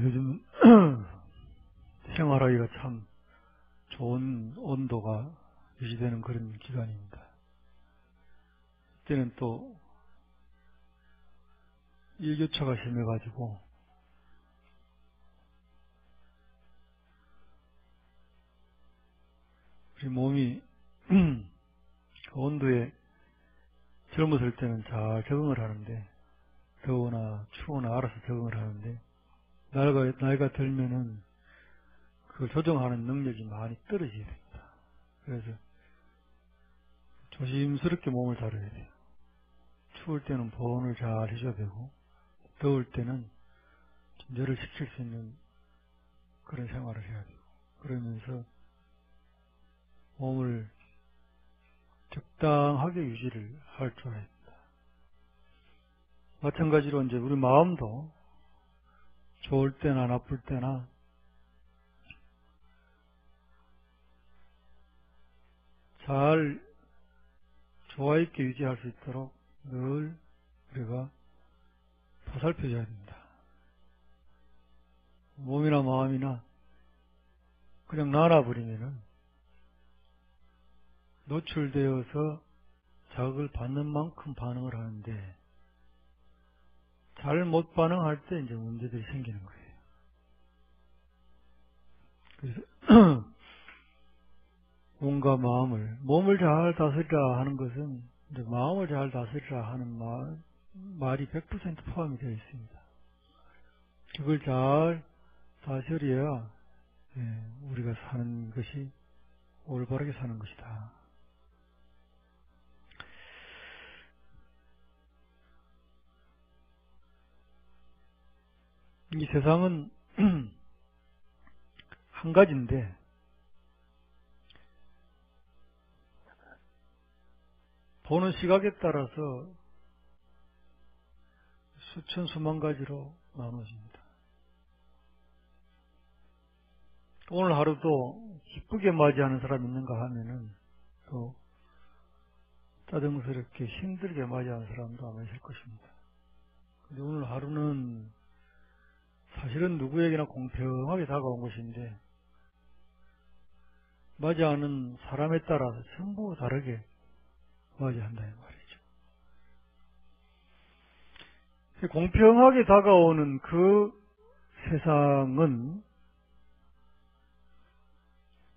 요즘 생활하기가 참 좋은 온도가 유지되는 그런 기간입니다. 이때는 또 일교차가 심해가지고 우리 몸이 그 온도에 젊었을 때는 잘 적응을 하는데, 더우나 추우나 알아서 적응을 하는데, 나이가 들면은 그걸 조정하는 능력이 많이 떨어지게 됩니다. 그래서 조심스럽게 몸을 다뤄야 돼요. 추울 때는 보온을 잘 해줘야 되고, 더울 때는 좀 열을 식힐 수 있는 그런 생활을 해야 되고, 그러면서 몸을 적당하게 유지를 할 줄 알아야 됩니다. 마찬가지로 이제 우리 마음도 좋을 때나 나쁠 때나 잘 조화 있게 유지할 수 있도록 늘 우리가 보살펴줘야 됩니다. 몸이나 마음이나 그냥 놔놔버리면은 노출되어서 자극을 받는 만큼 반응을 하는데, 잘 못 반응할 때 이제 문제들이 생기는 거예요. 그래서 몸과 몸을 잘 다스리라 하는 것은 이제 마음을 잘 다스리라 하는 말이 100% 포함이 되어 있습니다. 그걸 잘 다스려야 우리가 사는 것이 올바르게 사는 것이다. 이 세상은 한 가지인데, 보는 시각에 따라서 수천 수만 가지로 나눠집니다. 오늘 하루도 기쁘게 맞이하는 사람이 있는가 하면은 또 짜증스럽게 힘들게 맞이하는 사람도 아마 있을 것입니다. 근데 오늘 하루는 사실은 누구에게나 공평하게 다가온 것인데, 맞이하는 사람에 따라서 전부 다르게 맞이한다 이 말이죠. 공평하게 다가오는 그 세상은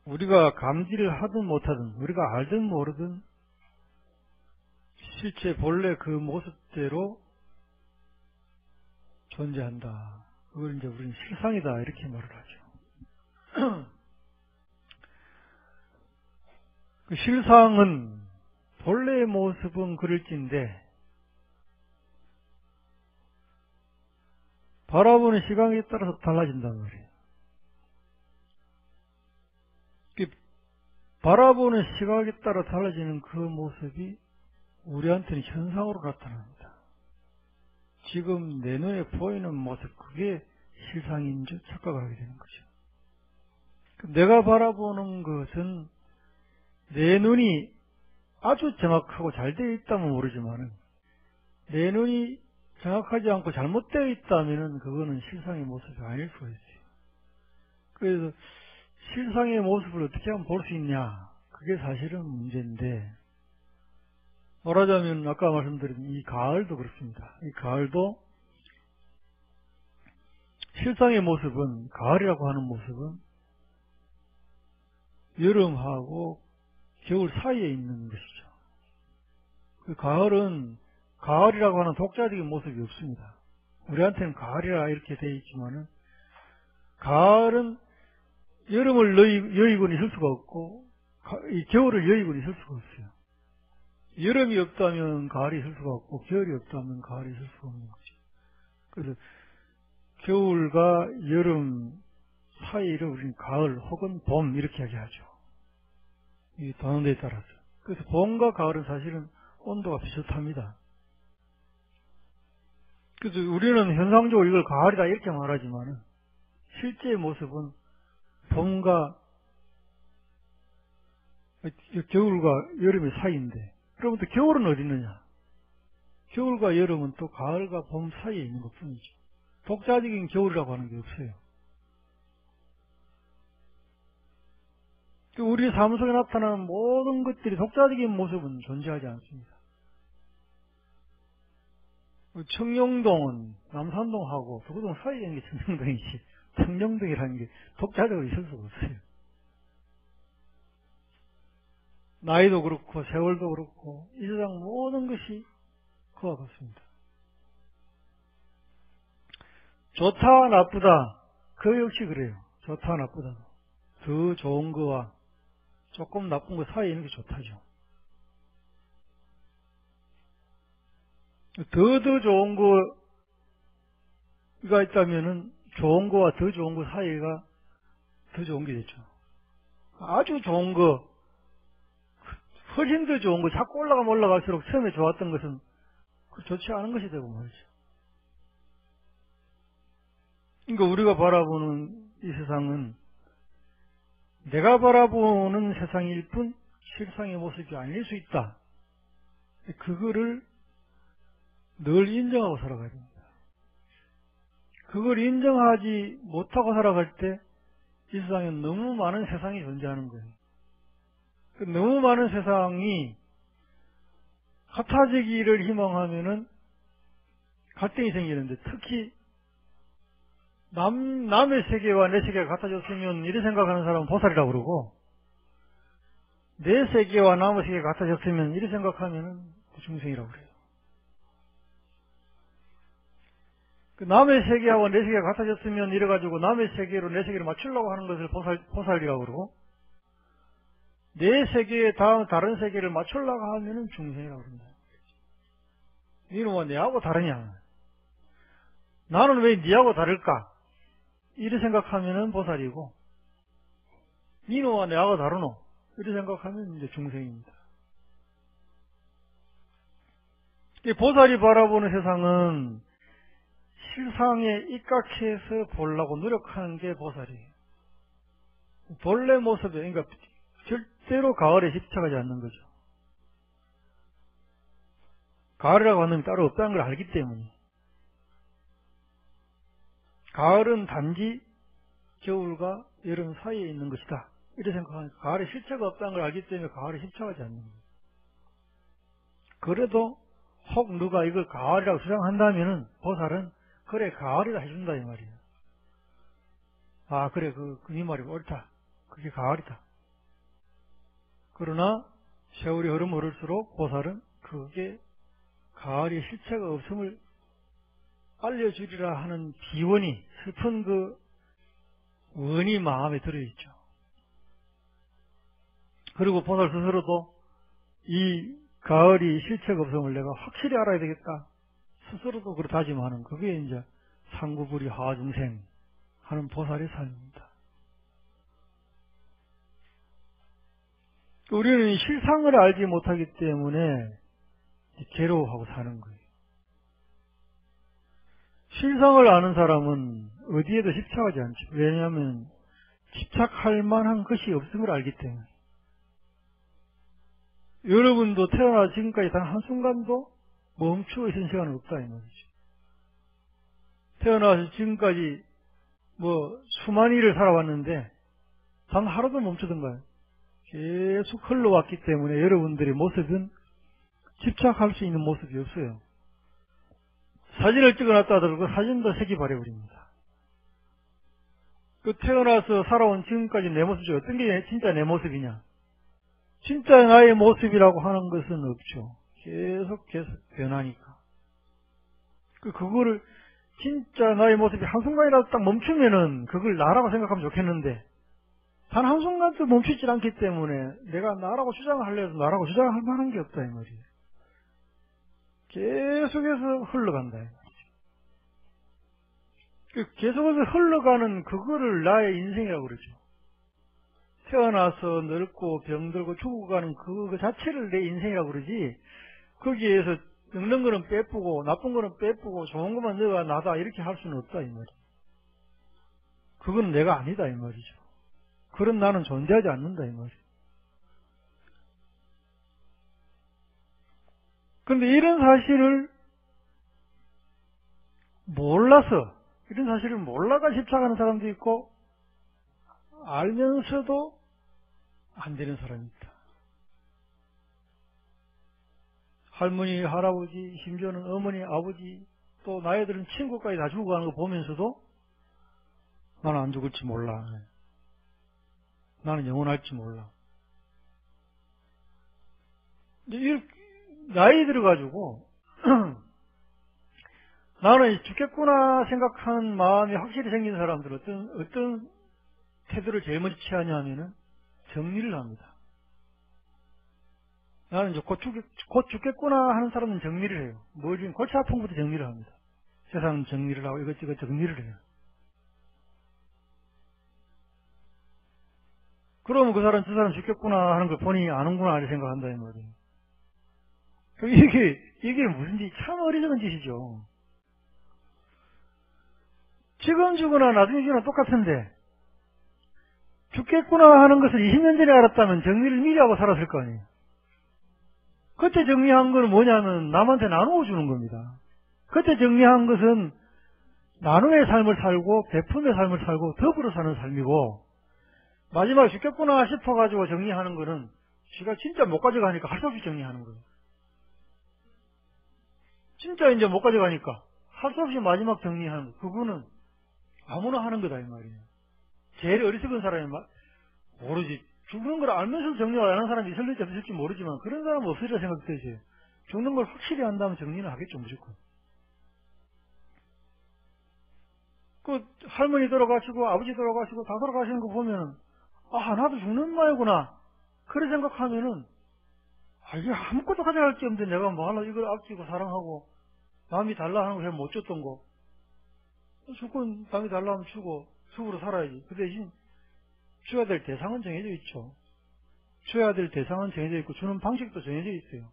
우리가 감지를 하든 못하든, 우리가 알든 모르든 실제 본래 그 모습대로 존재한다. 그걸 이제 우리는 실상이다 이렇게 말을 하죠. 그 실상은 본래의 모습은 그럴진데 바라보는 시각에 따라서 달라진단 말이에요. 바라보는 시각에 따라 달라지는 그 모습이 우리한테는 현상으로 나타납니다. 지금 내 눈에 보이는 모습, 그게 실상인 줄 착각을 하게 되는 거죠. 내가 바라보는 것은 내 눈이 아주 정확하고 잘 되어 있다면 모르지만, 내 눈이 정확하지 않고 잘못되어 있다면 그거는 실상의 모습이 아닐 수가 있어요. 그래서 실상의 모습을 어떻게 하면 볼 수 있냐, 그게 사실은 문제인데, 말하자면 아까 말씀드린 이 가을도 그렇습니다. 이 가을도 실상의 모습은, 가을이라고 하는 모습은 여름하고 겨울 사이에 있는 것이죠. 그 가을은 가을이라고 하는 독자적인 모습이 없습니다. 우리한테는 가을이라 이렇게 되어 있지만은, 가을은 여름을 여의고 있을 수가 없고 겨울을 여의고 있을 수가 없어요. 여름이 없다면 가을이 있을 수가 없고 겨울이 없다면 가을이 있을 수가 없는 거죠. 그래서 겨울과 여름 사이를 우리는 가을 혹은 봄 이렇게 얘기하죠. 이 단원대에 따라서. 그래서 봄과 가을은 사실은 온도가 비슷합니다. 그래서 우리는 현상적으로 이걸 가을이다 이렇게 말하지만은, 실제의 모습은 봄과 겨울과 여름의 사이인데, 그러면 또 겨울은 어디 있느냐? 겨울과 여름은 또 가을과 봄 사이에 있는 것 뿐이죠. 독자적인 겨울이라고 하는 게 없어요. 우리 삶 속에 나타나는 모든 것들이 독자적인 모습은 존재하지 않습니다. 청룡동은 남산동하고 두구동 사이에 있는 게 청룡동이지, 청룡동이라는 게 독자적으로 있을 수가 없어요. 나이도 그렇고 세월도 그렇고 이 세상 모든 것이 그와 같습니다. 좋다 나쁘다 그 역시 그래요. 좋다 나쁘다 더 좋은 거와 조금 나쁜 거 사이에 있는 게 좋다죠. 더 좋은 거가 있다면은 좋은 거와 더 좋은 거 사이가 더 좋은 게 됐죠. 아주 좋은 거, 훨씬 더 좋은 거, 자꾸 올라가면 올라갈수록 처음에 좋았던 것은 좋지 않은 것이 되고 말이죠. 그러니까 우리가 바라보는 이 세상은 내가 바라보는 세상일 뿐 실상의 모습이 아닐 수 있다. 그거를 늘 인정하고 살아가야 됩니다. 그걸 인정하지 못하고 살아갈 때 이 세상에 너무 많은 세상이 존재하는 거예요. 너무 많은 세상이 같아지기를 희망하면은 갈등이 생기는데, 특히 남의 세계와 내 세계가 같아졌으면 이래 생각하는 사람은 보살이라고 그러고, 내 세계와 남의 세계가 같아졌으면 이래 생각하면은 중생이라고 그래요. 남의 세계하고 내 세계가 같아졌으면 이래가지고 남의 세계로 내 세계를 맞추려고 하는 것을 보살이라고 그러고, 내 세계에 다른 세계를 맞추려고 하면은 중생이라고 그런다. 니는 내하고 다르냐? 나는 왜 니하고 다를까? 이래 생각하면은 보살이고, 니는 내하고 다르노? 이래 생각하면 이제 중생입니다. 이 보살이 바라보는 세상은 실상에 입각해서 보려고 노력하는 게 보살이에요. 본래 모습에, 그러니까 절대로 가을에 집착하지 않는 거죠. 가을이라고 하는 게 따로 없다는 걸 알기 때문에. 가을은 단지 겨울과 여름 사이에 있는 것이다. 이렇게 생각하니까 가을에 실체가 없다는 걸 알기 때문에 가을에 집착하지 않는 거예요. 그래도 혹 누가 이걸 가을이라고 주장한다면은 보살은 그래 가을이다 해준다 이 말이에요. 아 그래 네 말이 옳다. 그게 가을이다. 그러나 세월이 흐를수록 보살은 그게 가을이 실체가 없음을 알려주리라 하는 비원이, 슬픈 그 원이 마음에 들어있죠. 그리고 보살 스스로도 이 가을이 실체가 없음을 내가 확실히 알아야 되겠다. 스스로도 그렇게 다짐하는, 그게 이제 상구불이 하중생 하는 보살의 삶입니다. 우리는 실상을 알지 못하기 때문에 괴로워하고 사는 거예요. 실상을 아는 사람은 어디에도 집착하지 않죠. 왜냐하면 집착할 만한 것이 없음을 알기 때문에. 여러분도 태어나 지금까지 단 한순간도 멈추어 있은 시간은 없다 이 말이죠. 태어나서 지금까지 수만 일을 살아왔는데 단 하루도 멈추던가요. 계속 흘러왔기 때문에 여러분들의 모습은 집착할 수 있는 모습이 없어요. 사진을 찍어놨다 하더라도 그 사진도 색이 바래버립니다. 그 태어나서 살아온 지금까지 내 모습 중에 어떤 게 진짜 내 모습이냐? 진짜 나의 모습이라고 하는 것은 없죠. 계속 변하니까. 그거를 진짜 나의 모습이 한순간이라도 딱 멈추면은 그걸 나라고 생각하면 좋겠는데, 단 한순간도 멈추지 않기 때문에 내가 나라고 주장하려도 나라고 주장할 만한 게 없다 이 말이에요. 계속해서 흘러간다 이 말이죠. 계속해서 흘러가는 그거를 나의 인생이라고 그러죠. 태어나서 늙고 병들고 죽어가는 그 자체를 내 인생이라고 그러지, 거기에서 늙는 거는 빼쁘고 나쁜 거는 빼쁘고 좋은 것만 너가 나다 이렇게 할 수는 없다 이 말이에요. 그건 내가 아니다 이 말이죠. 그런 나는 존재하지 않는다 이 말이에요. 그런데 이런 사실을 몰라서 이런 사실을 몰라가 집착하는 사람도 있고 알면서도 안 되는 사람이 있다. 할머니, 할아버지, 심지어는 어머니, 아버지, 또 나이 들은 친구까지 다 죽어가는 거 보면서도 나는 안 죽을지 몰라. 나는 영원할지 몰라. 나이 들어가지고 나는 죽겠구나 생각하는 마음이 확실히 생긴 사람들은 어떤 태도를 제일 먼저 취하냐 하면은 정리를 합니다. 나는 이제 곧 죽겠구나 하는 사람은 정리를 해요. 뭐 지금 골치 아픈 것부터 정리를 합니다. 세상 정리를 하고 이것저것 정리를 해요. 그러면 저 사람 죽겠구나 하는 걸 본인이 아는구나 이렇게 생각한다 이 말이에요. 이게 무슨 짓, 참 어리석은 짓이죠. 지금 죽으나 나중에 죽으나 똑같은데 죽겠구나 하는 것을 20년 전에 알았다면 정리를 미리 하고 살았을 거 아니에요. 그때 정리한 건 뭐냐면 남한테 나누어 주는 겁니다. 그때 정리한 것은 나눔의 삶을 살고 베품의 삶을 살고 더불어 사는 삶이고, 마지막에 죽겠구나 싶어가지고 정리하는 거는 지가 진짜 못 가져가니까 할 수 없이 정리하는 거예요. 진짜 이제 못 가져가니까 할 수 없이 마지막 정리하는 거. 그거는 아무나 하는 거다 이 말이에요. 제일 어리석은 사람이 모르지. 죽는 걸 알면서 정리를 안 하는 사람이 있을지 없을지 모르지만 그런 사람은 없으리라 생각되지. 죽는 걸 확실히 안다면 정리는 하겠죠 무조건. 그 할머니 돌아가시고 아버지 돌아가시고 다 돌아가시는 거 보면 나도 죽는 마이구나 그래 생각하면은 이게 아무것도 가져갈 게 없는데 내가 뭐 하려고 이걸 아끼고 사랑하고 남이 달라 하는 걸 못 줬던 거 죽건 남이 달라 하면 주고 죽으로 살아야지. 그 대신 줘야 될 대상은 정해져 있죠. 줘야 될 대상은 정해져 있고 주는 방식도 정해져 있어요.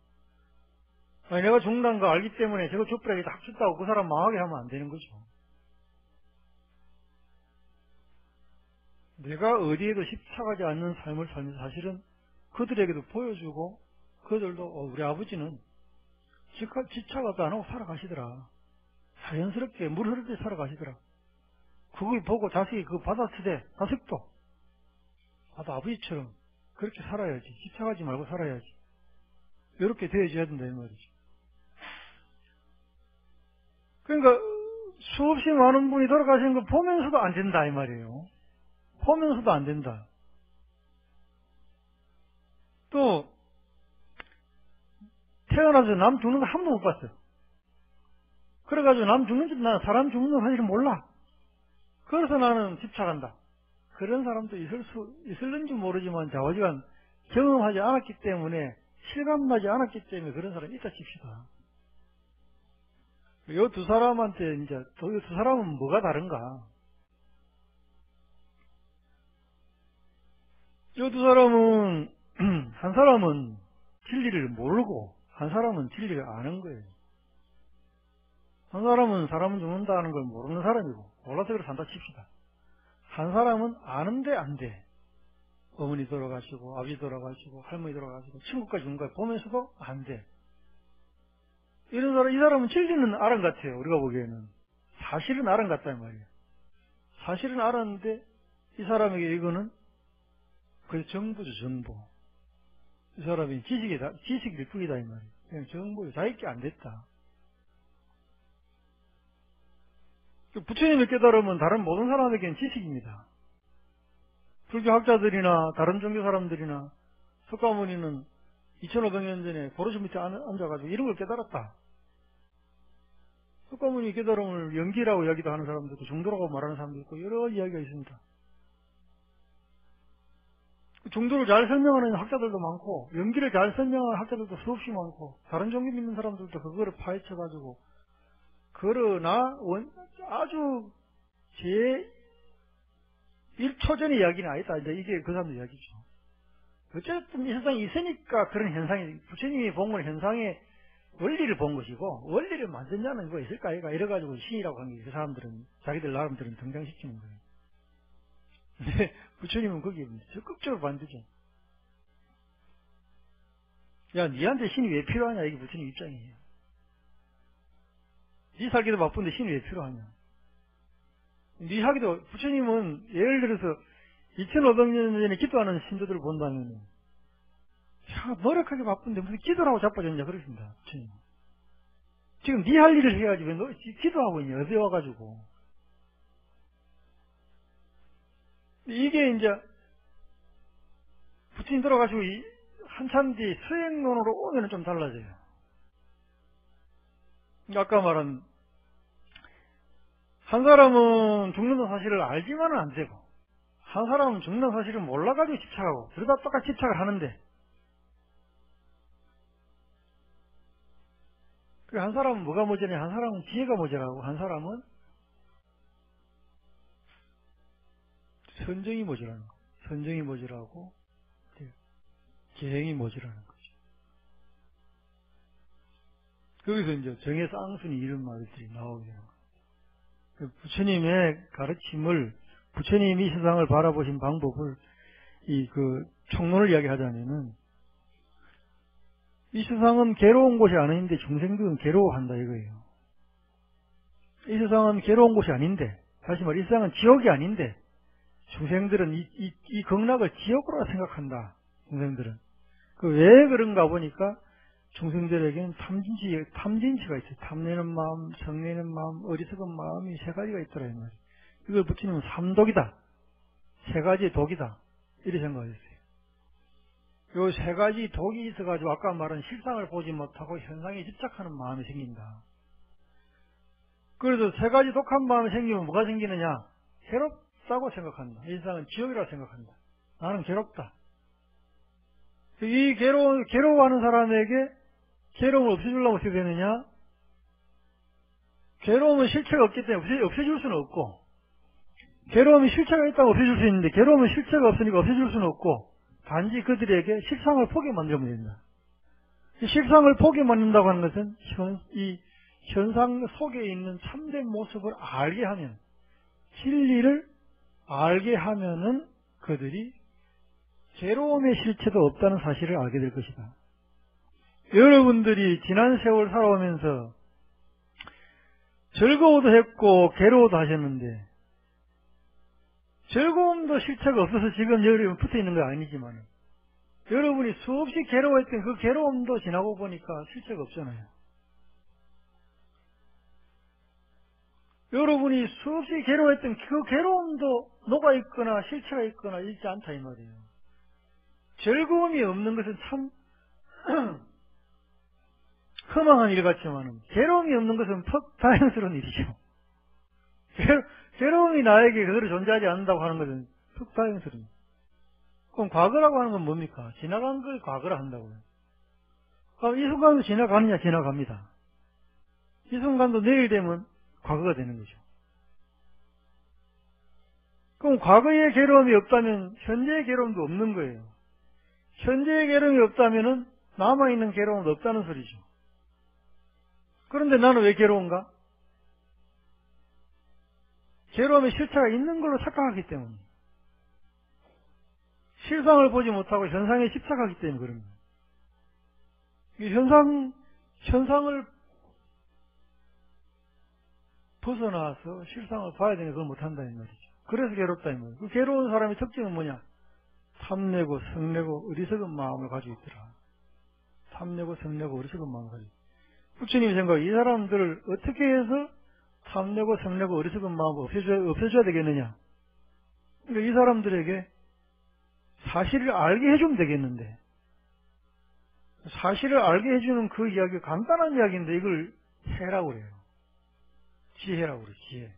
내가 죽는다는 거 알기 때문에 저거 족불하게 딱 줬다고 그 사람 망하게 하면 안 되는 거죠. 내가 어디에도 집착하지 않는 삶을 살면서 사실은 그들에게도 보여주고 그들도 우리 아버지는 집착도 안 하고 살아가시더라. 자연스럽게 물 흐르듯이 살아가시더라. 그걸 보고 자식이 그거 받아쓰되 자식도 나도 아버지처럼 그렇게 살아야지. 집착하지 말고 살아야지. 이렇게 되어줘야 된다 이 말이죠. 그러니까 수없이 많은 분이 돌아가시는 걸 보면서도 안 된다 이 말이에요. 보면서도 안 된다. 또 태어나서 남 죽는 거 한 번도 못 봤어요. 그래가지고 남 죽는지 나 사람 죽는 건 사실 몰라. 그래서 나는 집착한다. 그런 사람도 있을는지 모르지만 좌우지간 경험하지 않았기 때문에 실감나지 않았기 때문에 그런 사람이 있다 칩시다. 이 두 사람한테 이제 이 두 사람은 뭐가 다른가? 이 두 사람은 한 사람은 진리를 모르고 한 사람은 진리를 아는 거예요. 한 사람은 사람은 죽는다는 걸 모르는 사람이고 몰라서 그래 산다 칩시다. 한 사람은 아는데 안 돼. 어머니 돌아가시고 아버지 돌아가시고 할머니 돌아가시고 친구까지 죽는 걸 보면서도 안 돼. 이런 사람, 이 사람은 진리는 알은 것 같아요. 우리가 보기에는. 사실은 알은 것 같단 말이에요. 사실은 알았는데 이 사람에게 이거는 그게 정보죠, 정보. 이 사람이 지식일 뿐이다 이 말이에요. 그냥 정보요. 자기께 안 됐다. 부처님을 깨달으면 다른 모든 사람에게는 지식입니다. 불교학자들이나 다른 종교 사람들이나 석가모니는 2500년 전에 보로시 밑에 앉아가지고 이런 걸 깨달았다. 석가모니 깨달음을 연기라고 이야기도 하는 사람도 있고 중도라고 말하는 사람도 있고 여러 가지 이야기가 있습니다. 중도를 잘 설명하는 학자들도 많고 연기를 잘 설명하는 학자들도 수없이 많고 다른 종교 믿는 사람들도 그거를 파헤쳐가지고 그러나 아주 제 1초 전의 이야기는 아니다. 이제 이게 그 사람들 이야기죠. 어쨌든 이 세상에 있으니까 그런 현상이, 부처님이 본 건 현상의 원리를 본 것이고, 원리를 만든 자는 뭐 있을까? 이래가지고 신이라고 한 게 그 사람들은, 자기들 나름대로는 등장시키는 거예요. 근데 부처님은 거기에 적극적으로 반대죠. 야, 니한테 신이 왜 필요하냐? 이게 부처님 입장이에요. 니 살기도 바쁜데 신이 왜 필요하냐? 하기도, 부처님은 예를 들어서 2500년 전에 기도하는 신도들을 본다면, 야, 노력하게 바쁜데 무슨 기도라고 자빠졌냐, 그러십니다, 부처님. 지금 네 할 일을 해야지, 왜 너 기도하고 있냐, 어디 와가지고. 이게 이제, 부처님 돌아가시고 한참 뒤 수행론으로 오면 좀 달라져요. 아까 말한, 한 사람은 죽는다는 사실을 알지만은 안 되고, 한 사람은 죽는다는 사실을 몰라가지고 집착하고, 둘 다 똑같이 집착을 하는데, 한 사람은 뭐가 모자라냐, 한 사람은 지혜가 모자라고, 한 사람은 선정이 모자라는 거. 선정이 모자라고, 계행이 모자라는 거죠. 거기서 이제 정의 쌍순이 이런 말들이 나오게 되는 거예요. 부처님의 가르침을, 부처님이 세상을 바라보신 방법을, 총론을 이야기하자면은, 이 세상은 괴로운 곳이 아닌데 중생들은 괴로워한다 이거예요. 이 세상은 괴로운 곳이 아닌데, 다시 말해 이 세상은 지옥이 아닌데 중생들은 이 극락을 지옥으로 생각한다. 중생들은. 왜 그런가 보니까 중생들에게는 탐진치가 있어요. 탐내는 마음, 성내는 마음, 어리석은 마음이 세 가지가 있더라 이 말이에요. 이걸 부처님은 삼독이다. 세 가지의 독이다. 이렇게 생각했어요. 요 세 가지 독이 있어가지고 아까 말한 실상을 보지 못하고 현상에 집착하는 마음이 생긴다. 그래서 세 가지 독한 마음이 생기면 뭐가 생기느냐? 괴롭다고 생각한다. 이 세상은 지옥이라고 생각한다. 나는 괴롭다. 이 괴로워하는 사람에게 괴로움을 없애주려고 어떻게 되느냐? 괴로움은 실체가 없기 때문에 없애줄 수는 없고, 괴로움이 실체가 있다고 없애줄 수 있는데 괴로움은 실체가 없으니까 없애줄 수는 없고, 단지 그들에게 실상을 포기 만들면 된다. 이 실상을 포기 만든다고 하는 것은 이 현상 속에 있는 참된 모습을 알게 하면, 진리를 알게 하면은 그들이 괴로움의 실체도 없다는 사실을 알게 될 것이다. 여러분들이 지난 세월 살아오면서 즐거워도 했고 괴로워도 하셨는데, 즐거움도 실체가 없어서 지금 여러분 붙어 있는 거 아니지만, 여러분이 수없이 괴로워했던 그 괴로움도 지나고 보니까 실체가 없잖아요. 여러분이 수없이 괴로워했던 그 괴로움도 녹아있거나 실체가 있거나 있지 않다 이 말이에요. 즐거움이 없는 것은 참 허망한 일 같지만, 괴로움이 없는 것은 퍽 다행스러운 일이죠. 괴로움이 나에게 그대로 존재하지 않는다고 하는 것은 퍽 다행스러운. 그럼 과거라고 하는 건 뭡니까? 지나간 걸 과거라 한다고요. 그럼 이 순간도 지나가느냐? 지나갑니다. 이 순간도 내일 되면 과거가 되는 거죠. 그럼 과거의 괴로움이 없다면 현재의 괴로움도 없는 거예요. 현재의 괴로움이 없다면 남아있는 괴로움도 없다는 소리죠. 그런데 나는 왜 괴로운가? 괴로움의 실체가 있는 걸로 착각하기 때문에, 실상을 보지 못하고 현상에 집착하기 때문에 그런 거예요. 현상을 벗어나서 실상을 봐야 되는 걸 못한다 이 말이죠. 그래서 괴롭다 이 말이에요. 그 괴로운 사람의 특징은 뭐냐? 탐내고 성내고 어리석은 마음을 가지고 있더라. 탐내고 성내고 어리석은 마음을 가지고 있더라. 부처님이 생각해, 이 사람들을 어떻게 해서 탐내고 성내고 어리석은 마음을 없애줘야 되겠느냐? 그러니까 이 사람들에게 사실을 알게 해주면 되겠는데, 사실을 알게 해주는 그 이야기가 간단한 이야기인데 이걸 해라고 그래요. 지혜라고 그래요. 지혜.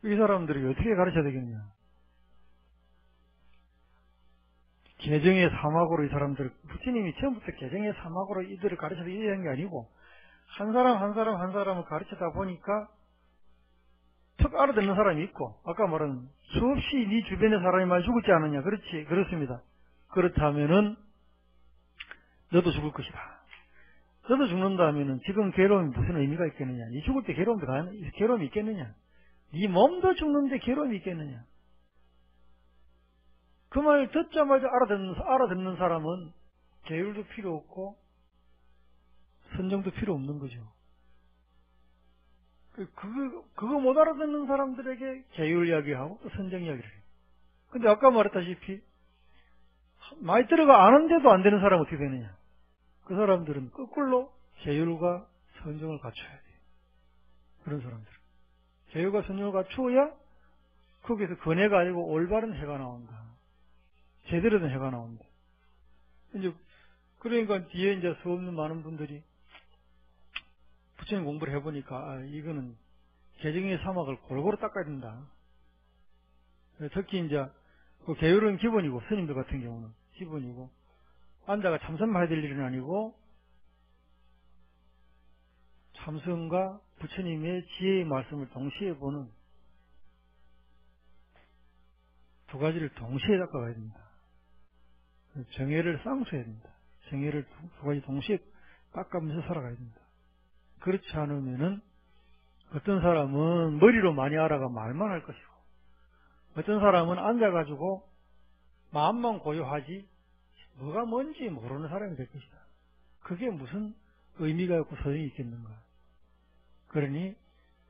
이 사람들이 어떻게 가르쳐야 되겠냐? 개정의 사막으로 이 사람들, 부처님이 처음부터 개정의 사막으로 이들을 가르쳐서 이해한 게 아니고, 한 사람 한 사람을 가르치다 보니까 턱 알아듣는 사람이 있고, 아까 말한 수없이 네 주변의 사람이 많이 죽을지 않느냐? 그렇지, 그렇습니다. 그렇다면은 너도 죽을 것이다. 너도 죽는다 하면은 지금 괴로움이 무슨 의미가 있겠느냐? 네 죽을 때 괴로움이 있겠느냐? 네 몸도 죽는데 괴로움이 있겠느냐? 그 말 듣자마자 알아듣는 사람은 계율도 필요 없고 선정도 필요 없는 거죠. 그거 못 알아듣는 사람들에게 계율 이야기하고 또 선정 이야기를 해요. 근데 아까 말했다시피 많이 들어가 아는데도 안 되는 사람은 어떻게 되느냐. 그 사람들은 거꾸로 계율과 선정을 갖춰야 돼요. 그런 사람들은. 계율과 선정을 갖추어야 거기서 건해가 아니고 올바른 해가 나온다. 제대로 된 해가 나온다. 이제 그러니까 뒤에 이제 수업 있는 많은 분들이 부처님 공부를 해보니까 이거는 개정의 사막을 골고루 닦아야 된다. 특히 이제 그 계율은 기본이고 스님들 같은 경우는 기본이고 앉아가 참선만 해야 될 일은 아니고 참선과 부처님의 지혜의 말씀을 동시에 보는 두 가지를 동시에 닦아가야 됩니다. 정해를 쌍수해야 됩니다. 정해를 두 가지 동시에 닦아가면서 살아가야 됩니다. 그렇지 않으면은 어떤 사람은 머리로 많이 알아가 말만 할 것이고 어떤 사람은 앉아가지고 마음만 고요하지 뭐가 뭔지 모르는 사람이 될 것이다. 그게 무슨 의미가 있고 소용이 있겠는가. 그러니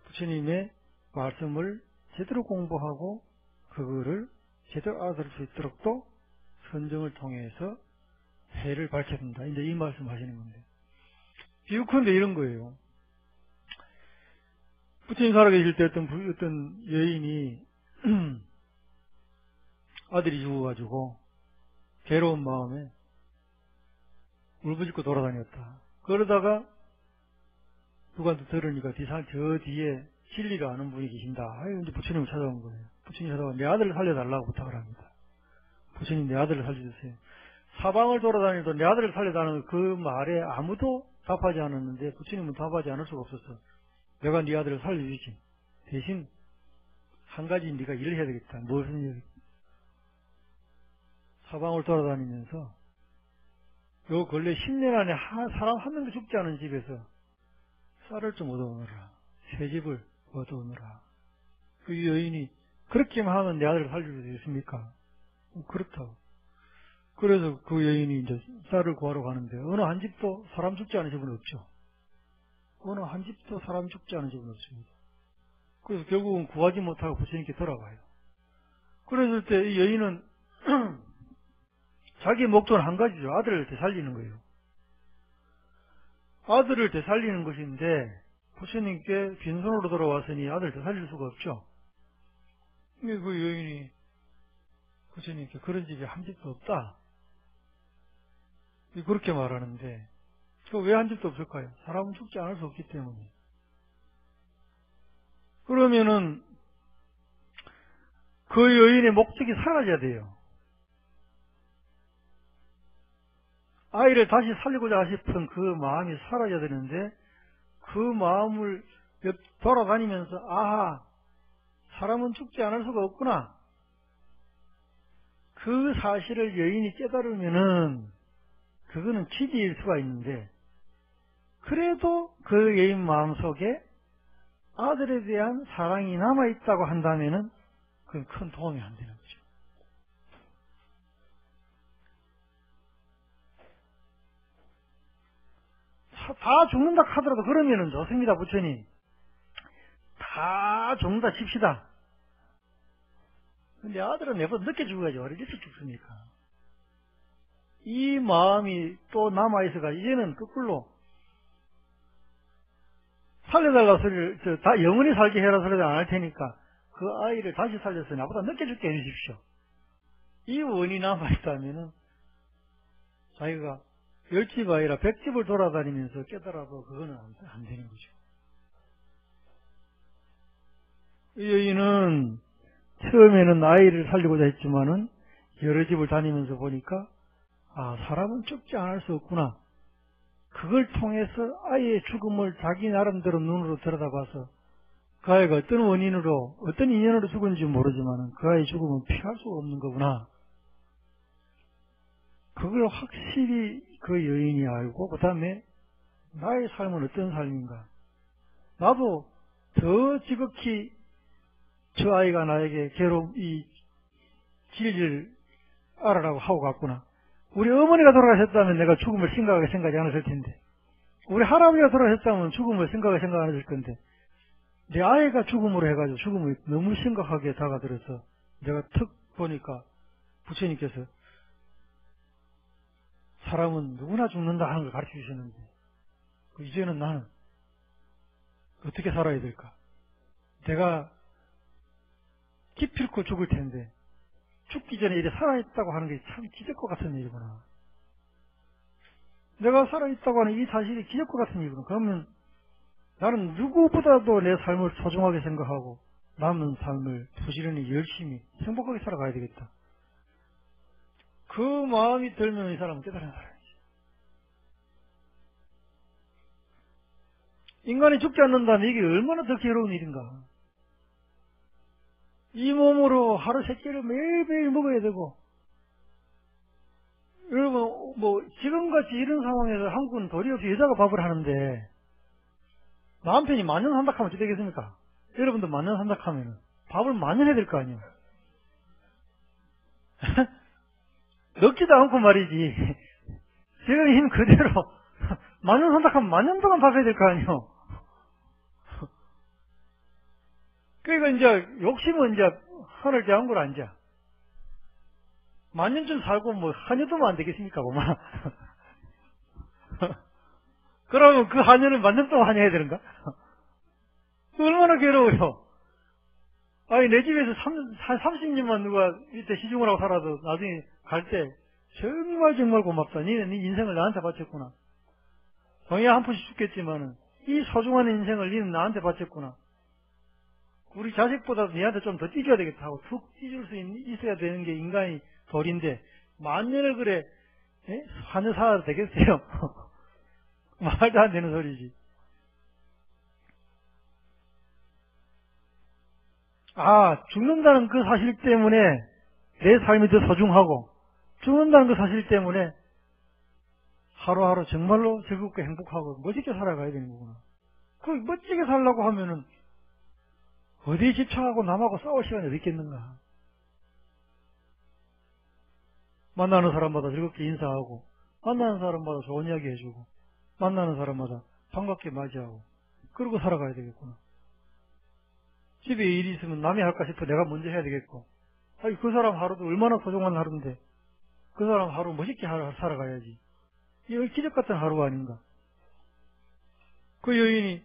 부처님의 말씀을 제대로 공부하고 그거를 제대로 알아들을 수 있도록 또 선정을 통해서 해를 밝혀야 된다. 이제 이 말씀 하시는 건데. 비유컨대 이런 거예요. 부처님 살아계실 때 어떤 여인이 아들이 죽어가지고 괴로운 마음에 울부짖고 돌아다녔다. 그러다가 누구한테 들으니까 저 뒤에 진리를 아는 분이 계신다. 이제 부처님을 찾아온 거예요. 부처님 찾아와 내 아들을 살려달라고 부탁을 합니다. 부처님 내 아들을 살려주세요. 사방을 돌아다니도 내 아들을 살려달라는 그 말에 아무도 답하지 않았는데 부처님은 답하지 않을 수가 없었어. 내가 네 아들을 살려주지. 대신 한 가지 네가 일을 해야 되겠다. 무슨 일? 사방을 돌아다니면서 요 근래 10년 안에 사람 한 명도 죽지 않은 집에서 쌀을 좀 얻어오너라. 새 집을 얻어오너라. 그 여인이 그렇게만 하면 내 아들을 살릴 수 있습니까? 그렇다고. 그래서 그 여인이 이제 쌀을 구하러 가는데 어느 한 집도 사람 죽지 않은 집은 없죠. 어느 한 집도 사람 죽지 않은 집은 없습니다. 그래서 결국은 구하지 못하고 부처님께 돌아가요. 그랬을 때 이 여인은 자기 목표는 한 가지죠. 아들을 되살리는 거예요. 아들을 되살리는 것인데 부처님께 빈손으로 돌아왔으니 아들을 되살릴 수가 없죠. 그 여인이 부처님께 그런 집이 한 집도 없다. 그렇게 말하는데 왜 한 집도 없을까요? 사람은 죽지 않을 수 없기 때문에. 그러면은 그 여인의 목적이 사라져야 돼요. 아이를 다시 살리고자 싶은 그 마음이 사라져야 되는데 그 마음을 돌아다니면서 아하, 사람은 죽지 않을 수가 없구나. 그 사실을 여인이 깨달으면은 그거는 지지일 수가 있는데 그래도 그 여인 마음속에 아들에 대한 사랑이 남아있다고 한다면은 그건 큰 도움이 안 되는 거죠. 다 죽는다 하더라도 그러면은 좋습니다. 부처님 다 죽는다 칩시다. 근데 아들은 몇 번 늦게 죽어야지 어릴 때 죽습니까? 이 마음이 또 남아있어가 이제는 거꾸로 살려달라 소리를 다 영원히 살게 해라 소리를 안 할 테니까 그 아이를 다시 살려서 나보다 늦게 죽게 해주십시오. 이 원이 남아있다면은 자기가 10집 아니라 100집을 돌아다니면서 깨달아도 그거는 안 되는 거죠. 이 여인은 처음에는 아이를 살리고자 했지만은 여러 집을 다니면서 보니까 사람은 죽지 않을 수 없구나. 그걸 통해서 아이의 죽음을 자기 나름대로 눈으로 들여다봐서 그 아이가 어떤 원인으로 어떤 인연으로 죽은지 모르지만은 그 아이의 죽음은 피할 수가 없는 거구나. 그걸 확실히 그 여인이 알고 그 다음에 나의 삶은 어떤 삶인가. 나도 더 지극히 저 아이가 나에게 이 진리를 알아라고 하고 갔구나. 우리 어머니가 돌아가셨다면 내가 죽음을 심각하게 생각하지 않았을 텐데 우리 할아버지가 돌아가셨다면 죽음을 심각하게 생각 안 했을 건데 내 아이가 죽음으로 해가지고 죽음이 너무 심각하게 다가들어서 내가 턱 보니까 부처님께서 사람은 누구나 죽는다 하는 걸 가르쳐 주셨는데 이제는 나는 어떻게 살아야 될까? 내가 기필코 죽을 텐데 죽기 전에 이래 살아있다고 하는 게 참 기적과 같은 일이구나. 내가 살아있다고 하는 이 사실이 기적과 같은 일이구나. 그러면 나는 누구보다도 내 삶을 소중하게 생각하고 남은 삶을 부지런히 열심히 행복하게 살아가야 되겠다. 그 마음이 들면 이 사람은 깨달은 사람이지. 인간이 죽지 않는다면 이게 얼마나 더 괴로운 일인가. 이 몸으로 하루 세 끼를 매일매일 먹어야 되고, 여러분, 지금같이 이런 상황에서 한국은 도리 없이 여자가 밥을 하는데, 남편이 만년 산다 하면 어떻게 되겠습니까? 여러분도 만년 산다 하면 밥을 만년 해야 될 거 아니에요. 먹지도 않고 말이지. 지금 힘 그대로 만년 산다 하면 만년 동안 밥 해야 될 거 아니에요. 그러니까 이제 욕심은 이제 하늘 대한 걸 앉아. 만년쯤 살고 한여도면 안 되겠습니까, 보면. 그러면 그 한여는 만년 동안 해야 되는가? 얼마나 괴로워요. 아니, 내 집에서 한 30년만 누가 밑에 시중을 하고 살아도 나중에 갈 때 정말 고맙다. 니네 네 인생을 나한테 바쳤구나. 병에 한 푼씩 죽겠지만은 이 소중한 인생을 니는 나한테 바쳤구나. 우리 자식보다 니한테 좀 더 찢어야 되겠다 하고 툭 찢을 수 있어야 되는 게 인간이 도리인데 만년을 그래 한여 살아도 되겠어요? 말도 안 되는 소리지. 죽는다는 그 사실 때문에 내 삶이 더 소중하고 죽는다는 그 사실 때문에 하루하루 정말로 즐겁고 행복하고 멋지게 살아가야 되는 거구나. 그 멋지게 살려고 하면은 어디에 집착하고 남하고 싸울 시간이 어디 있겠는가. 만나는 사람마다 즐겁게 인사하고 만나는 사람마다 좋은 이야기 해주고 만나는 사람마다 반갑게 맞이하고 그러고 살아가야 되겠구나. 집에 일이 있으면 남이 할까 싶어 내가 먼저 해야 되겠고 그 사람 하루도 얼마나 소중한 하루인데 그 사람 하루 멋있게 살아가야지. 이거 기적 같은 하루가 아닌가. 그 여인이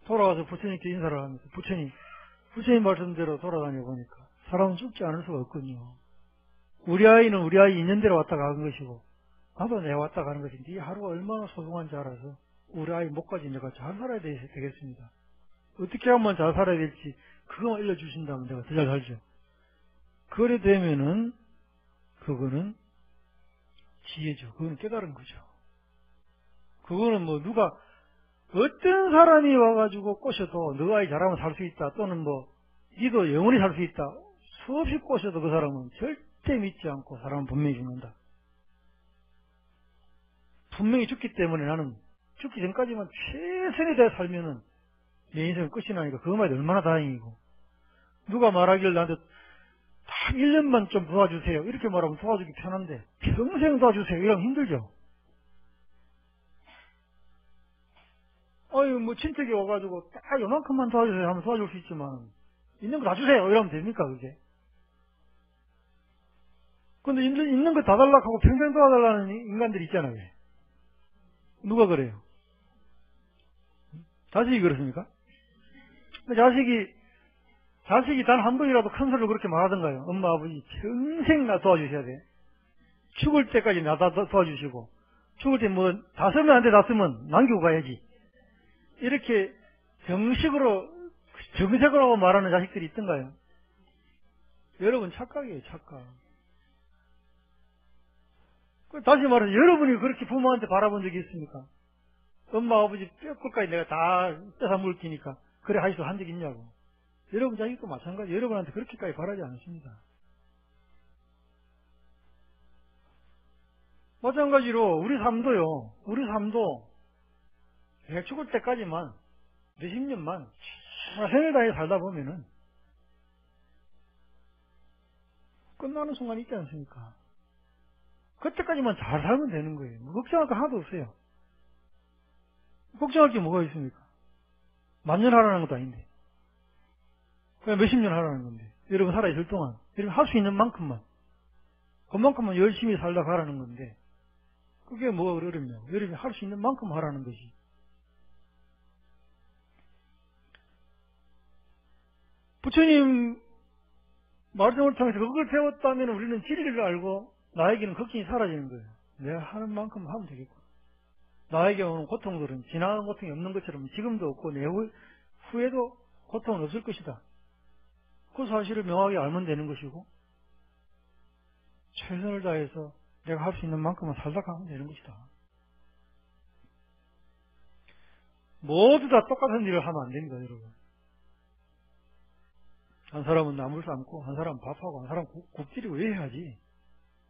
돌아와서 부처님께 인사를 하면서 부처님 말씀대로 돌아다녀 보니까 사람은 죽지 않을 수가 없거든요. 우리 아이는 우리 아이 인연대로 왔다 가는 것이고 나도 내가 왔다 가는 것인데 이 하루가 얼마나 소중한지 알아서 우리 아이 목까지 내가 잘 살아야 되겠습니다. 어떻게 하면 잘 살아야 될지 그거만 알려주신다면 내가 더 잘 살죠. 그래 되면은 그거는 지혜죠. 그거는 깨달은 거죠. 그거는 누가 어떤 사람이 와가지고 꼬셔도 너 아이 잘하면 살 수 있다 또는 니도 영원히 살 수 있다 수없이 꼬셔도 그 사람은 절대 믿지 않고 사람은 분명히 죽는다. 분명히 죽기 때문에 나는 죽기 전까지만 최선을 다해 살면은 내 인생은 끝이 나니까 그것만 해도 얼마나 다행이고 누가 말하길 나한테 딱 1년만 좀 도와주세요 이렇게 말하면 도와주기 편한데 평생 도와주세요 이러면 힘들죠. 친척이 와가지고 딱 요만큼만 도와주세요 하면 도와줄 수 있지만 있는 거 다 주세요 이러면 됩니까 그게? 근데 있는 거 다 달라고 하고 평생 도와달라는 인간들이 있잖아요. 누가 그래요? 자식이 그렇습니까? 자식이 단 한 번이라도 큰 소리로 그렇게 말하던가요. 엄마 아버지 평생 나 도와주셔야 돼. 죽을 때까지 나 도와주시고 죽을 때 다 쓰면 안 돼 다 쓰면 남기고 가야지. 이렇게 정색으로 말하는 자식들이 있던가요? 여러분 착각이에요 착각. 다시 말해서 여러분이 그렇게 부모한테 바라본 적이 있습니까? 엄마 아버지 뼈골까지 내가 다 뺏어 물을 테니까 그래 하시소 한 적 있냐고. 여러분 자식도 마찬가지. 여러분한테 그렇게까지 바라지 않습니다. 마찬가지로 우리 삶도 죽을 때까지만 몇십 년만 생을 다해 살다 보면은 끝나는 순간이 있지 않습니까? 그때까지만 잘 살면 되는 거예요. 걱정할 거 하나도 없어요. 걱정할 게 뭐가 있습니까? 만년 하라는 것도 아닌데. 그냥 몇십 년 하라는 건데. 여러분 살아있을 동안. 여러분 할 수 있는 만큼만. 그만큼만 열심히 살다 가라는 건데. 그게 뭐가 어렵냐. 여러분이 할 수 있는 만큼 하라는 것이. 부처님 말씀을 통해서 그걸 배웠다면 우리는 진리를 알고 나에게는 걱정이 사라지는 거예요. 내가 하는 만큼 하면 되겠고. 나에게 오는 고통들은 지나간 고통이 없는 것처럼 지금도 없고 내 후에도 고통은 없을 것이다. 그 사실을 명확히 알면 되는 것이고 최선을 다해서 내가 할 수 있는 만큼은 살다 가면 되는 것이다. 모두 다 똑같은 일을 하면 안 됩니다, 여러분. 한 사람은 나무를 삶고 한 사람은 밥하고 한 사람은 국질이 왜 해야지?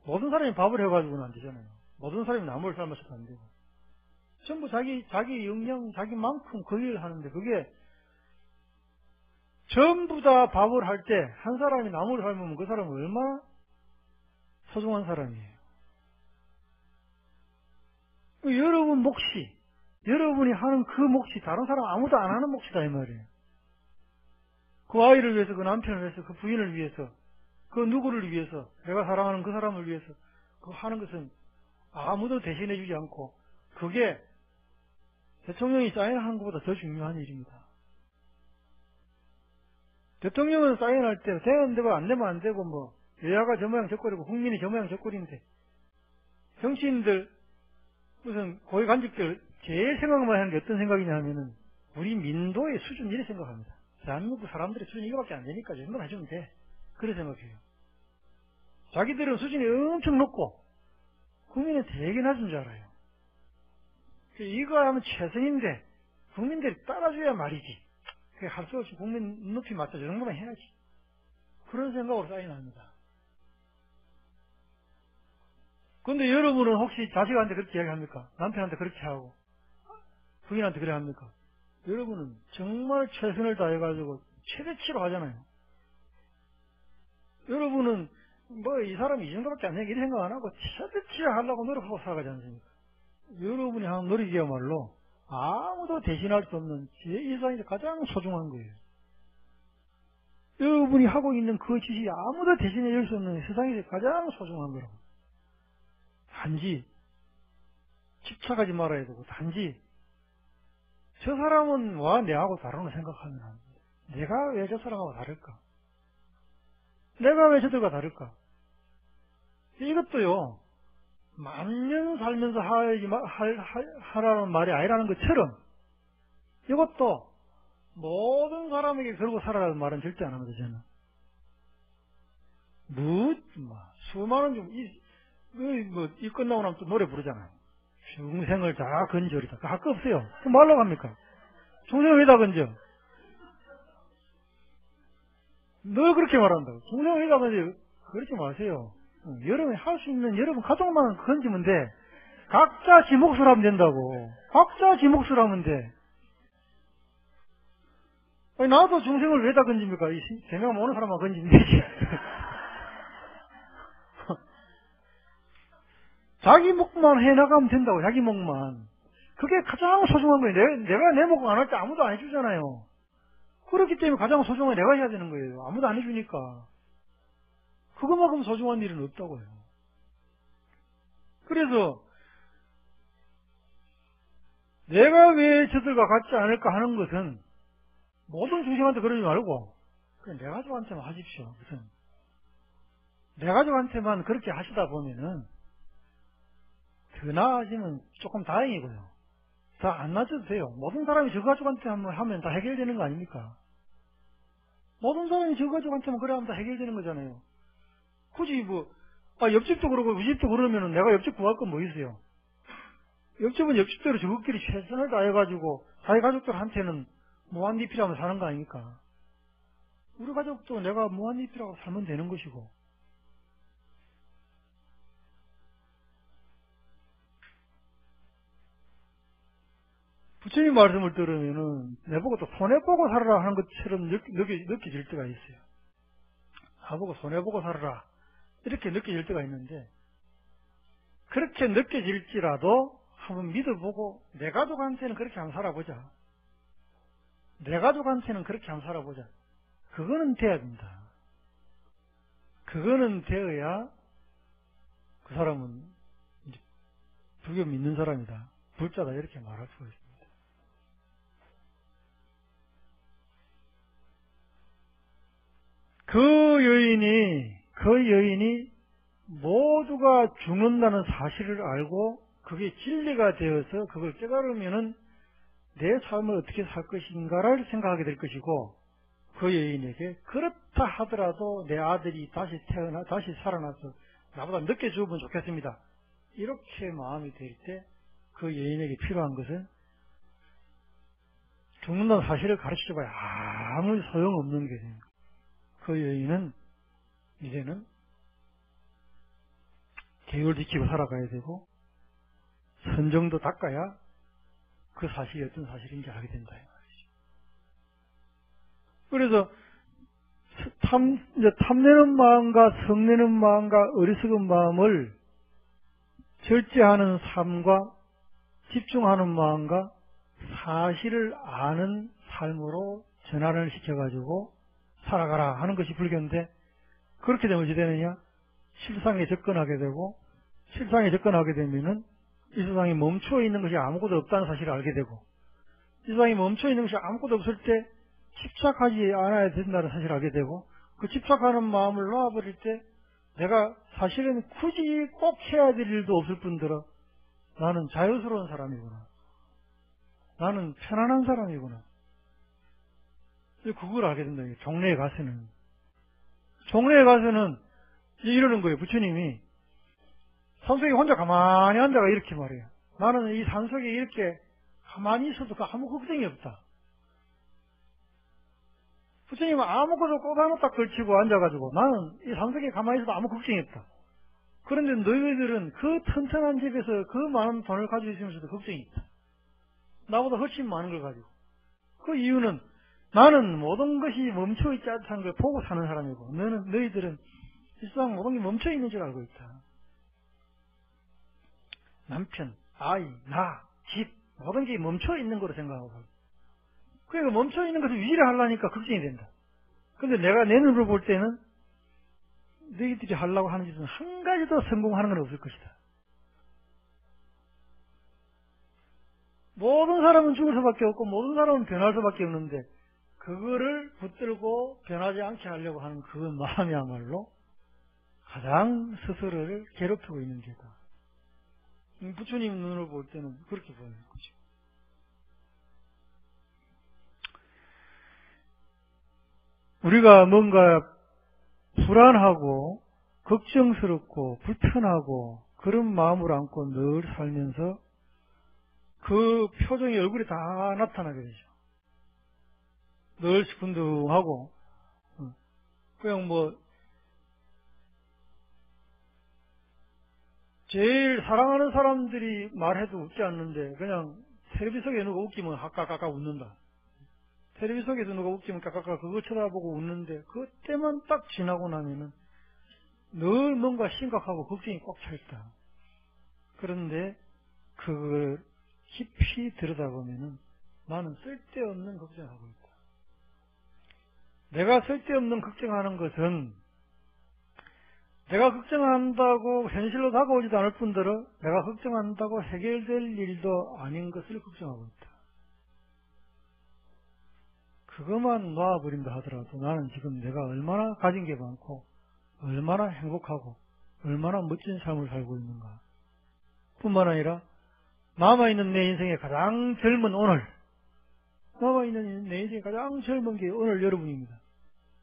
모든 사람이 밥을 해가지고는 안 되잖아요. 모든 사람이 나무를 삶아서도 안 되고. 전부 자기 역량, 자기만큼 그 일을 하는데 그게 전부 다 밥을 할 때 한 사람이 나무를 삶으면 그 사람은 얼마나 소중한 사람이에요. 여러분 몫이, 여러분이 하는 그 몫이 다른 사람 아무도 안 하는 몫이다 이 말이에요. 그 아이를 위해서, 그 남편을 위해서, 그 부인을 위해서, 그 누구를 위해서, 내가 사랑하는 그 사람을 위해서 그 하는 것은 아무도 대신해 주지 않고 그게 대통령이 사인하는 것보다 더 중요한 일입니다. 대통령은 사인할 때 되는 데가 안 되면 안 되고 뭐 여야가 저 모양 저 꼴이고 국민이 저 모양 저 꼴인데 정치인들 무슨 고위 관직들 제일 생각만 하는 게 어떤 생각이냐 하면은 우리 민도의 수준 이렇게 생각합니다. 대한민국 사람들의 수준이 이거밖에 안 되니까 저 정도만 해주면 돼. 그래 생각해요. 자기들은 수준이 엄청 높고 국민은 되게 낮은 줄 알아요. 이거 하면 최선인데 국민들이 따라줘야 말이지. 그게 할 수 없이 국민 눈높이 맞춰 저 정도만 해야지. 그런 생각으로 사인합니다. 그런데 여러분은 혹시 자식한테 그렇게 이야기합니까? 남편한테 그렇게 하고 부인한테 그래 합니까? 여러분은 정말 최선을 다해가지고 최대치로 하잖아요. 여러분은 뭐 이 사람이 이 정도밖에 안 돼 이런 생각 안 하고 최대치로 하려고 노력하고 살아가지 않습니까? 여러분이 하는 노력이야말로 아무도 대신할 수 없는 제 일상에서 가장 소중한 거예요. 여러분이 하고 있는 그 짓이 아무도 대신해 줄 수 없는 세상에서 가장 소중한 거라고. 단지 집착하지 말아야 되고 단지 저 사람은 와 내하고 다르나 생각하면 안 돼. 내가 왜 저 사람하고 다를까? 내가 왜 저들과 다를까? 이것도요. 만년 살면서 하라는 말이 아니라는 것처럼 이것도 모든 사람에게 걸고 살아라는 말은 절대 안 합니다. 저는 수많은 이 끝나고 나면 또 노래 부르잖아요. 중생을 다 건져리다. 그거 할 거 없어요. 그럼 뭐 하려고 합니까? 중생을 왜다 건져? 너 그렇게 말한다고. 중생을 왜다 건져? 그러지 마세요. 여러분이 할 수 있는 여러분 가족만 건지면 돼. 각자 지 몫을 하면 된다고. 각자 지 몫을 하면 돼. 아니, 나도 중생을 왜다 건집니까? 생각 오는 사람만 건지면 되지. 자기 몫만 해나가면 된다고. 자기 몫만. 그게 가장 소중한 거예요. 내가 내 몫 안 할 때 아무도 안 해주잖아요. 그렇기 때문에 가장 소중한 내가 해야 되는 거예요. 아무도 안 해주니까. 그것만큼 소중한 일은 없다고요. 그래서 내가 왜 저들과 같지 않을까 하는 것은 모든 중생한테 그러지 말고 그냥 내 가족한테만 하십시오. 무슨 내 가족한테만 그렇게 하시다 보면은 더 나아지면 조금 다행이고요. 더 안 나아져도 돼요. 모든 사람이 저 가족한테 하면 다 해결되는 거 아닙니까? 모든 사람이 저 가족한테만 그래 하면 다 해결되는 거잖아요. 굳이 옆집도 그러고 우집도 그러면은 내가 옆집 구할 건 뭐 있어요? 옆집은 옆집대로 저것끼리 최선을 다해가지고 자기 가족들한테는 무한리필하면 사는 거 아닙니까? 우리 가족도 내가 무한리필하고 살면 되는 것이고. 부처님 말씀을 들으면은 내보고 또 손해보고 살아라 하는 것처럼 느껴질 때가 있어요. 나보고 손해보고 살아라 이렇게 느껴질 때가 있는데 그렇게 느껴질지라도 한번 믿어보고 내 가족한테는 그렇게 한번 살아보자. 내 가족한테는 그렇게 한번 살아보자. 그거는 돼야 된다. 그거는 되어야 그 사람은 이제 불교 믿는 사람이다. 불자다. 이렇게 말할 수가 있습니다. 그 여인이 모두가 죽는다는 사실을 알고 그게 진리가 되어서 그걸 깨달으면은 내 삶을 어떻게 살 것인가를 생각하게 될 것이고, 그 여인에게 그렇다 하더라도 내 아들이 다시 살아나서 나보다 늦게 죽으면 좋겠습니다. 이렇게 마음이 될 때 그 여인에게 필요한 것은 죽는다는 사실을 가르쳐줘봐야 아무 소용없는 게 됩니다. 그 여인은 이제는 계율 지키고 살아가야 되고 선정도 닦아야 그 사실이 어떤 사실인지 알게 된다. 그래서 탐내는 마음과 성내는 마음과 어리석은 마음을 절제하는 삶과 집중하는 마음과 사실을 아는 삶으로 전환을 시켜가지고 살아가라 하는 것이 불교인데, 그렇게 되면 어찌 되느냐? 실상에 접근하게 되고, 실상에 접근하게 되면은 이 세상에 멈춰 있는 것이 아무것도 없다는 사실을 알게 되고, 이 세상에 멈춰 있는 것이 아무것도 없을 때 집착하지 않아야 된다는 사실을 알게 되고, 그 집착하는 마음을 놓아버릴 때 내가 사실은 굳이 꼭 해야 될 일도 없을 뿐더러 나는 자유스러운 사람이구나. 나는 편안한 사람이구나. 그걸 알게 된다. 종래에 가서는. 종래에 가서는 이러는 거예요. 부처님이 산속에 혼자 가만히 앉아가 이렇게 말해요. 나는 이 산속에 이렇게 가만히 있어도 아무 걱정이 없다. 부처님은 아무것도 꽃 하나 딱 걸치고 앉아가지고 나는 이 산속에 가만히 있어도 아무 걱정이 없다. 그런데 너희들은 그 튼튼한 집에서 그 많은 돈을 가지고 있으면서도 걱정이 있다. 나보다 훨씬 많은 걸 가지고. 그 이유는 나는 모든 것이 멈춰있지 않다는 걸 보고 사는 사람이고, 너희들은 이 세상 모든 게 멈춰있는 줄 알고 있다. 남편, 아이, 나, 집, 모든 게 멈춰있는 거로 생각하고. 그러니까 멈춰있는 것을 유지를 하려니까 걱정이 된다. 근데 내가 내 눈으로 볼 때는 너희들이 하려고 하는 짓은 한 가지도 성공하는 건 없을 것이다. 모든 사람은 죽을 수밖에 없고 모든 사람은 변할 수밖에 없는데 그거를 붙들고 변하지 않게 하려고 하는 그 마음이야말로 가장 스스로를 괴롭히고 있는 죄다. 부처님 눈으로 볼 때는 그렇게 보이는 거죠. 우리가 뭔가 불안하고 걱정스럽고 불편하고 그런 마음을 안고 늘 살면서 그 표정이 얼굴에 다 나타나게 되죠. 늘 시큰둥하고 그냥 제일 사랑하는 사람들이 말해도 웃지 않는데 그냥 텔레비 속에 누가 웃기면 까까까 웃는다. 텔레비 속에서 누가 웃기면 까까까 그거 쳐다보고 웃는데 그때만 딱 지나고 나면은 늘 뭔가 심각하고 걱정이 꽉 차 있다. 그런데 그걸 깊이 들여다보면은 나는 쓸데없는 걱정을 하고 있다. 내가 쓸데없는 걱정하는 것은 내가 걱정한다고 현실로 다가오지도 않을 뿐더러 내가 걱정한다고 해결될 일도 아닌 것을 걱정하고 있다. 그것만 놔버린다 하더라도 나는 지금 내가 얼마나 가진 게 많고 얼마나 행복하고 얼마나 멋진 삶을 살고 있는가. 뿐만 아니라 남아있는 내 인생의 가장 젊은 오늘, 남아있는 내 인생의 가장 젊은 게 오늘 여러분입니다.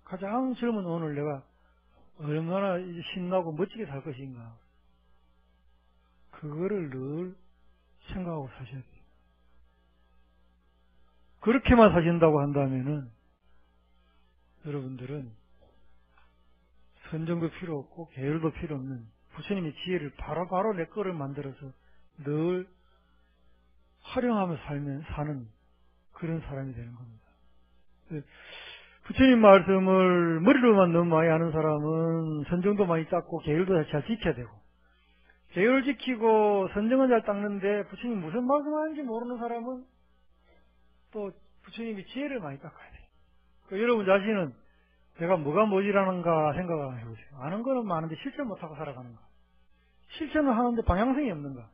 가장 젊은 오늘 내가 얼마나 신나고 멋지게 살 것인가. 그거를 늘 생각하고 사셔야 돼요. 그렇게만 사신다고 한다면은 여러분들은 선정도 필요 없고 계율도 필요 없는 부처님의 지혜를 바로바로 내 거를 만들어서 늘 활용하며 사는 그런 사람이 되는 겁니다. 부처님 말씀을 머리로만 너무 많이 아는 사람은 선정도 많이 닦고 계율도 잘 지켜야 되고, 계율 지키고 선정은 잘 닦는데 부처님 무슨 말씀하는지 모르는 사람은 또 부처님이 지혜를 많이 닦아야 돼요. 여러분 자신은 내가 뭐가 모자라는가 생각을 해보세요. 아는 거는 많은데 실천 못하고 살아가는가? 실천을 하는데 방향성이 없는가?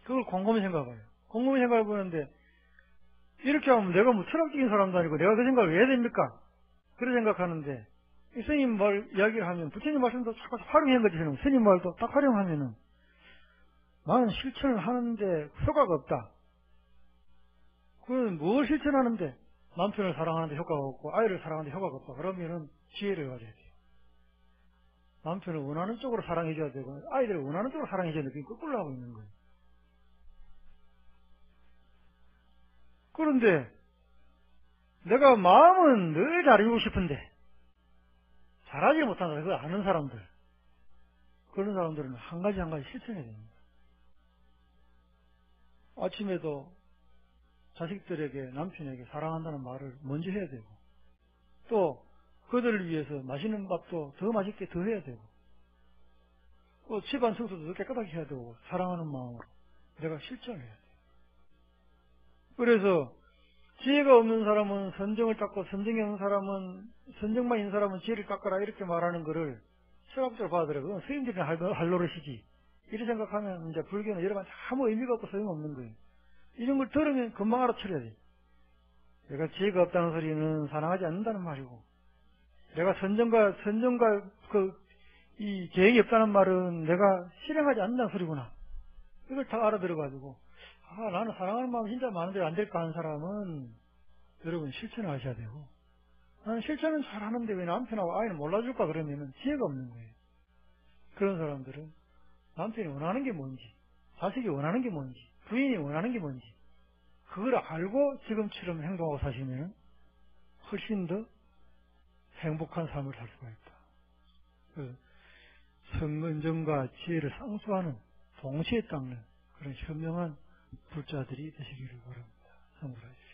그걸 곰곰이 생각해봐요. 곰곰이 생각해보는데 이렇게 하면 내가 뭐 철학적인 사람도 아니고 내가 그 생각을 왜 해야 됩니까? 그런 생각하는데 스님 말 이야기를 하면 부처님 말씀도 자꾸 활용한 거지. 스님 말도 딱 활용하면은 나는 실천을 하는데 효과가 없다. 그건 뭘 실천하는데 남편을 사랑하는데 효과가 없고 아이를 사랑하는데 효과가 없다. 그러면은 지혜를 가져야 돼요. 남편을 원하는 쪽으로 사랑해줘야 되고 아이들을 원하는 쪽으로 사랑해줘야 되고 거꾸로 하고 있는 거예요. 그런데 내가 마음은 늘 잘해주고 싶은데 잘하지 못한다. 그걸 아는 사람들. 그런 사람들은 한 가지 한 가지 실천해야 됩니다. 아침에도 자식들에게 남편에게 사랑한다는 말을 먼저 해야 되고 또 그들을 위해서 맛있는 밥도 더 맛있게 더 해야 되고 또 집안 청소도 더 깨끗하게 해야 되고 사랑하는 마음으로 내가 실천을 해야 돼요. 그래서 지혜가 없는 사람은 선정을 닦고 선정이 없는 사람은 선정만 있는 사람은 지혜를 닦아라 이렇게 말하는 거를 철학적으로 봐더라고요. 그건 스님들이 할 노릇이지. 이렇게 생각하면 이제 불교는 여러분 아무 의미가 없고 소용없는 거예요. 이런 걸 들으면 금방 알아차려야 돼. 내가 지혜가 없다는 소리는 사랑하지 않는다는 말이고, 내가 선정과 이 계획이 없다는 말은 내가 실행하지 않는다는 소리구나. 이걸 다 알아들어가지고, 나는 사랑하는 마음이 진짜 많은데 안 될까 하는 사람은 여러분 실천을 하셔야 되고, 나는 실천은 잘하는데 왜 남편하고 아이는 몰라줄까 그러면은 지혜가 없는 거예요. 그런 사람들은 남편이 원하는 게 뭔지, 자식이 원하는 게 뭔지, 부인이 원하는 게 뭔지, 그걸 알고 지금처럼 행동하고 사시면 훨씬 더 행복한 삶을 살 수가 있다. 성근정과 지혜를 상수하는, 동시에 닦는 그런 현명한 불자들이 되시기를 바랍니다. 성불하십시오.